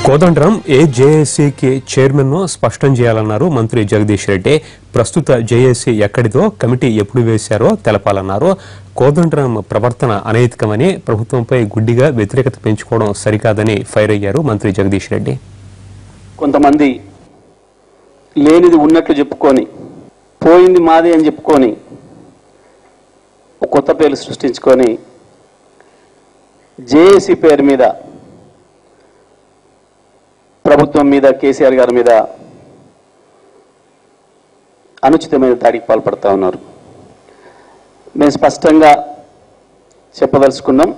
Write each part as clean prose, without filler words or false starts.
Kodandaram జేఏసీకి chairman ను స్పష్టం చేయాలన్నారు మంత్రి జగదీష్ రెడ్డి. ప్రస్తుత జేఏసీ ఎక్కడిదో కమిటీ ఎప్పుడు వేశారో తెలపాలన్నారు. కోదండరాం ప్రవర్తన అనైతికమని, ప్రభుత్వంపై గుడ్డిగా వ్యతిరేకత పెంచుకోవడం సరికాదని ఫైర్ అయ్యారు మంత్రి జగదీష్ రెడ్డి. కొంతమంది లేనిది ఉన్నట్లు చెప్పుకొని, పోయింది మాది అని చెప్పుకొని కొత్త పేర్లు సృష్టించుకొని జేఏసీ పేరు మీద ప్రభుత్వం మీద, కేసీఆర్ గారి మీద అనుచితమైన దాడికి పాల్పడతా ఉన్నారు. మేము స్పష్టంగా చెప్పదలుచుకున్నాం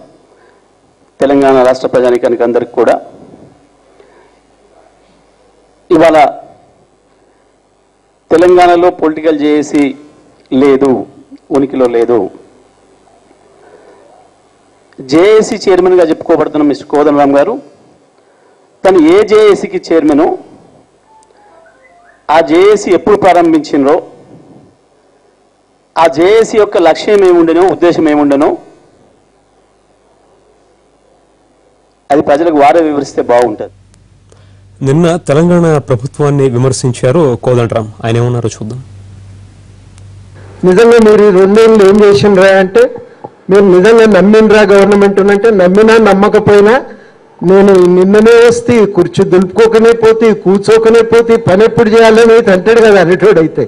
తెలంగాణ రాష్ట్ర ప్రజానీకానికి అందరికీ కూడా, ఇవాళ తెలంగాణలో పొలిటికల్ జేఏసీ లేదు, ఉనికిలో లేదు. జేఏసీ చైర్మన్గా చెప్పుకోబడుతున్న మిస్టర్ కోదండరాం గారు తను ఏ జేఏసీకి చైర్మను, ఆ జేఏసీ ఎప్పుడు ప్రారంభించినరో, ఆ జేఏసీ యొక్క లక్ష్యం ఏముండెనో, ఉద్దేశం ఏముండెనో అది ప్రజలకు వారే వివరిస్తే బాగుంటుంది. నిన్న తెలంగాణ ప్రభుత్వాన్ని విమర్శించారు కోదండరాం. ఆయన ఏమన్నారో చూద్దాం. నిజంగా మీరు ఈ 2 ఏళ్ళు ఏం చేసిండ్రా అంటే, మీరు నిజంగా నమ్మినరా గవర్నమెంట్ అంటే, నమ్మినా నమ్మకపోయినా నేను నిన్ననే వస్తే కుర్చీ దులుపుకోకనే పోతే, కూర్చోకనే పోతే, పని ఎప్పుడు చేయాలని అయితే అంటాడు కదా అరటోడు అయితే.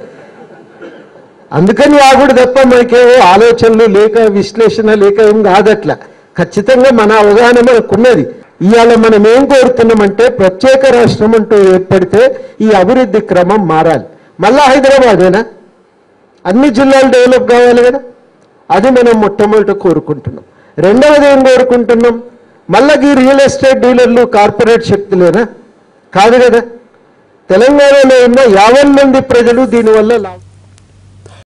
అందుకని వాగుడు తప్ప మనకేవో ఆలోచనలు లేక, విశ్లేషణ లేక ఏం కాదట్లా. ఖచ్చితంగా మన అవగాహన మనకున్నది. ఇవాళ మనం ఏం కోరుతున్నామంటే, ప్రత్యేక రాష్ట్రం అంటూ ఏర్పడితే ఈ అభివృద్ధి క్రమం మారాలి. మళ్ళా హైదరాబాదేనా? అన్ని జిల్లాలు డెవలప్ కావాలి కదా, అది మనం మొట్టమొదట కోరుకుంటున్నాం. రెండవది ఏం కోరుకుంటున్నాం, మళ్ళీ ఈ రియల్ ఎస్టేట్ డీలర్లు కార్పొరేట్ శక్తులేనా? కాదు కదా. తెలంగాణలో ఉన్న 50 మంది ప్రజలు దీనివల్ల